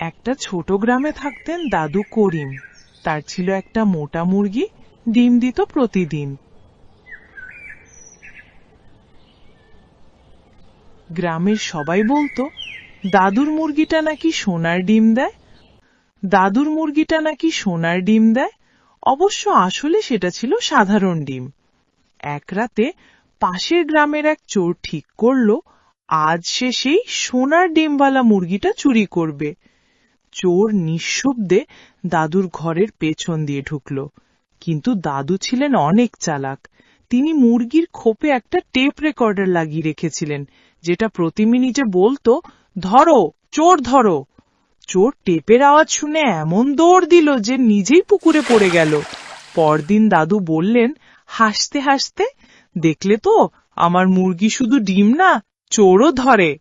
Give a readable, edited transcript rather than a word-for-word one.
একটা ছোট গ্রামে থাকতেন দাদু করিম। তার ছিল একটা মোটা মুরগি, ডিম দিত প্রতিদিন। গ্রামের সবাই বলতো দাদুর মুরগিটা নাকি সোনার ডিম দেয়, দাদুর মুরগিটা নাকি সোনার ডিম দেয়। অবশ্য আসলে সেটা ছিল সাধারণ ডিম। এক রাতে পাশের গ্রামের এক চোর ঠিক করলো আজ সে সেই সোনার ডিমওয়ালা মুরগিটা চুরি করবে। চোর নিঃশব্দে দাদুর ঘরের পেছন দিয়ে ঢুকলো। কিন্তু দাদু ছিলেন অনেক চালাক। তিনি মুরগির খোপে একটা টেপ রেকর্ডার লাগিয়ে রেখেছিলেন, যেটা প্রতি মিনিটে বলতো, ধরো চোর ধরো। চোর টেপের আওয়াজ শুনে এমন দৌড় দিল যে নিজেই পুকুরে পড়ে গেল। পরদিন দাদু বললেন হাসতে হাসতে, দেখলে তো আমার মুরগি শুধু ডিম না, চোরও ধরে।